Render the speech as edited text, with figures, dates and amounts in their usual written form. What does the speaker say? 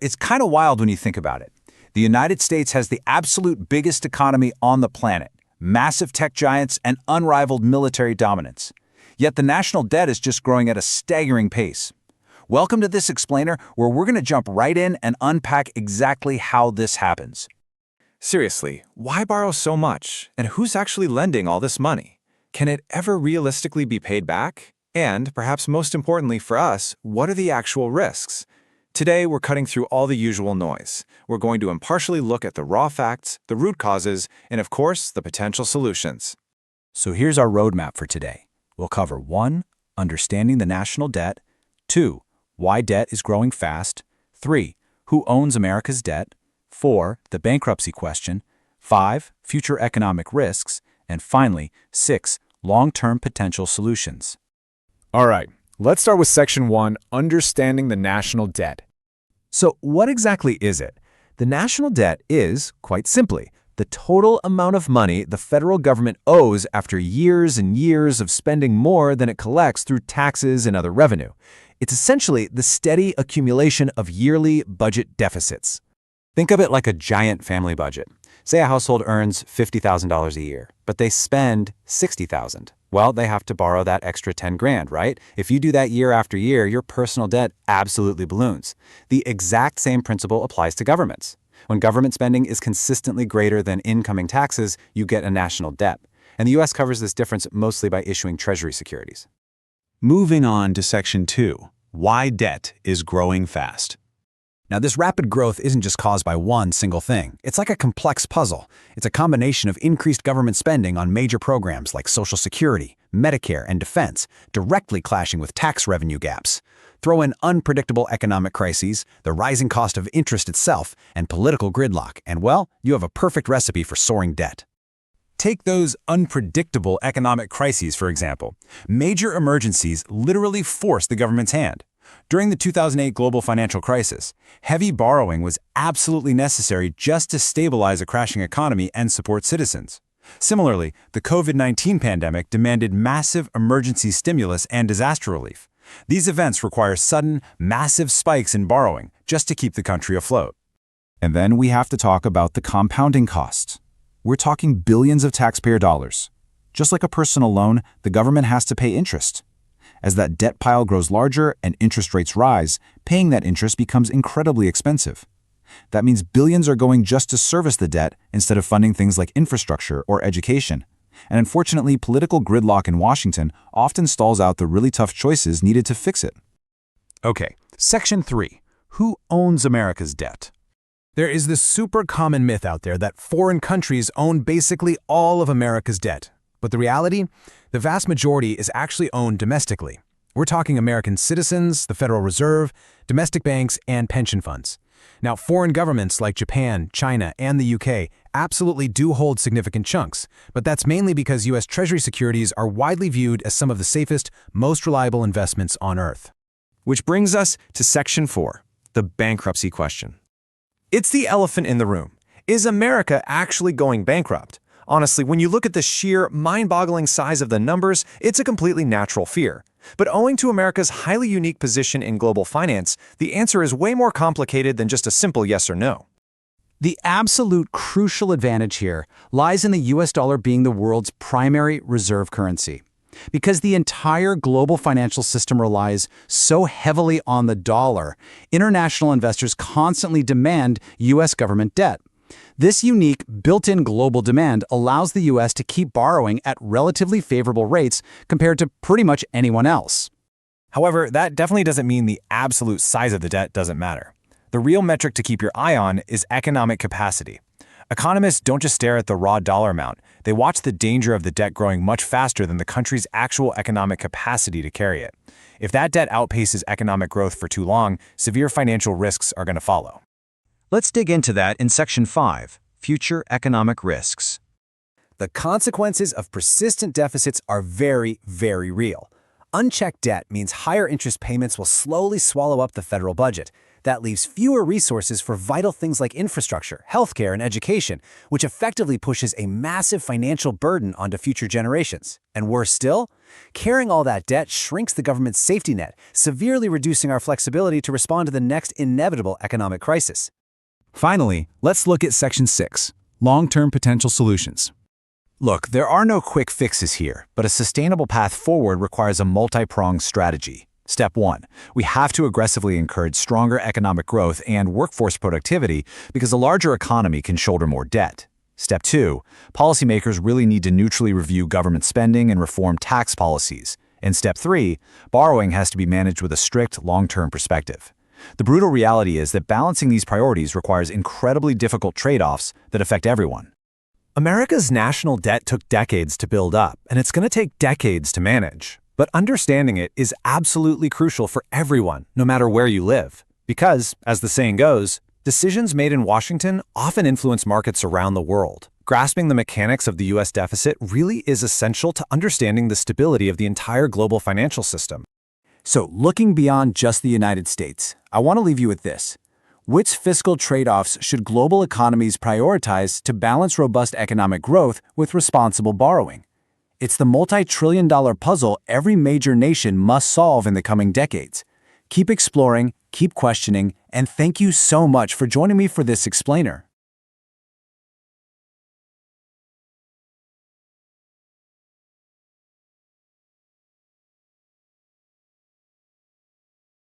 It's kind of wild when you think about it. The United States has the absolute biggest economy on the planet, massive tech giants, and unrivaled military dominance. Yet the national debt is just growing at a staggering pace. Welcome to this explainer, where we're going to jump right in and unpack exactly how this happens. Seriously, why borrow so much? And who's actually lending all this money? Can it ever realistically be paid back? And, perhaps most importantly for us, what are the actual risks? Today, we're cutting through all the usual noise. We're going to impartially look at the raw facts, the root causes, and of course, the potential solutions. So here's our roadmap for today. We'll cover 1. Understanding the national debt. 2. Why debt is growing fast. 3. Who owns America's debt. 4. The bankruptcy question. 5. Future economic risks. And finally, 6. Long-term potential solutions. All right, let's start with Section 1, Understanding the National Debt. So what exactly is it? The national debt is, quite simply, the total amount of money the federal government owes after years and years of spending more than it collects through taxes and other revenue. It's essentially the steady accumulation of yearly budget deficits. Think of it like a giant family budget. Say a household earns $50,000 a year, but they spend $60,000. Well, they have to borrow that extra 10 grand, right? If you do that year after year, your personal debt absolutely balloons. The exact same principle applies to governments. When government spending is consistently greater than incoming taxes, you get a national debt. And the U.S. covers this difference mostly by issuing Treasury securities. Moving on to Section 2, Why debt is growing fast. Now, this rapid growth isn't just caused by one single thing. It's like a complex puzzle. It's a combination of increased government spending on major programs like Social Security, Medicare, and defense, directly clashing with tax revenue gaps. Throw in unpredictable economic crises, the rising cost of interest itself, and political gridlock, and well, you have a perfect recipe for soaring debt. Take those unpredictable economic crises, for example. Major emergencies literally force the government's hand. During the 2008 global financial crisis, heavy borrowing was absolutely necessary just to stabilize a crashing economy and support citizens. Similarly, the COVID-19 pandemic demanded massive emergency stimulus and disaster relief. These events require sudden, massive spikes in borrowing just to keep the country afloat. And then we have to talk about the compounding costs. We're talking billions of taxpayer dollars. Just like a personal loan, the government has to pay interest. As that debt pile grows larger and interest rates rise, paying that interest becomes incredibly expensive. That means billions are going just to service the debt instead of funding things like infrastructure or education. And unfortunately, political gridlock in Washington often stalls out the really tough choices needed to fix it. Okay, Section 3. Who owns America's debt? There is this super common myth out there that foreign countries own basically all of America's debt. But the reality? The vast majority is actually owned domestically. We're talking American citizens, the Federal Reserve, domestic banks, and pension funds. Now, foreign governments like Japan, China, and the UK absolutely do hold significant chunks, but that's mainly because U.S. Treasury securities are widely viewed as some of the safest, most reliable investments on Earth. Which brings us to Section 4, the bankruptcy question. It's the elephant in the room. Is America actually going bankrupt? Honestly, when you look at the sheer, mind-boggling size of the numbers, it's a completely natural fear. But owing to America's highly unique position in global finance, the answer is way more complicated than just a simple yes or no. The absolute crucial advantage here lies in the US dollar being the world's primary reserve currency. Because the entire global financial system relies so heavily on the dollar, international investors constantly demand US government debt. This unique, built-in global demand allows the U.S. to keep borrowing at relatively favorable rates compared to pretty much anyone else. However, that definitely doesn't mean the absolute size of the debt doesn't matter. The real metric to keep your eye on is economic capacity. Economists don't just stare at the raw dollar amount. They watch the danger of the debt growing much faster than the country's actual economic capacity to carry it. If that debt outpaces economic growth for too long, severe financial risks are going to follow. Let's dig into that in Section 5, Future Economic Risks. The consequences of persistent deficits are very, very real. Unchecked debt means higher interest payments will slowly swallow up the federal budget. That leaves fewer resources for vital things like infrastructure, healthcare, and education, which effectively pushes a massive financial burden onto future generations. And worse still, carrying all that debt shrinks the government's safety net, severely reducing our flexibility to respond to the next inevitable economic crisis. Finally, let's look at Section 6, Long-Term Potential Solutions. Look, there are no quick fixes here, but a sustainable path forward requires a multi-pronged strategy. Step 1. We have to aggressively encourage stronger economic growth and workforce productivity because a larger economy can shoulder more debt. Step 2. Policymakers really need to neutrally review government spending and reform tax policies. And Step 3. Borrowing has to be managed with a strict long-term perspective. The brutal reality is that balancing these priorities requires incredibly difficult trade-offs that affect everyone. America's national debt took decades to build up, and it's going to take decades to manage. But understanding it is absolutely crucial for everyone, no matter where you live. Because, as the saying goes, decisions made in Washington often influence markets around the world. Grasping the mechanics of the U.S. deficit really is essential to understanding the stability of the entire global financial system. So, looking beyond just the United States, I want to leave you with this. Which fiscal trade-offs should global economies prioritize to balance robust economic growth with responsible borrowing? It's the multi-trillion-dollar puzzle every major nation must solve in the coming decades. Keep exploring, keep questioning, and thank you so much for joining me for this explainer.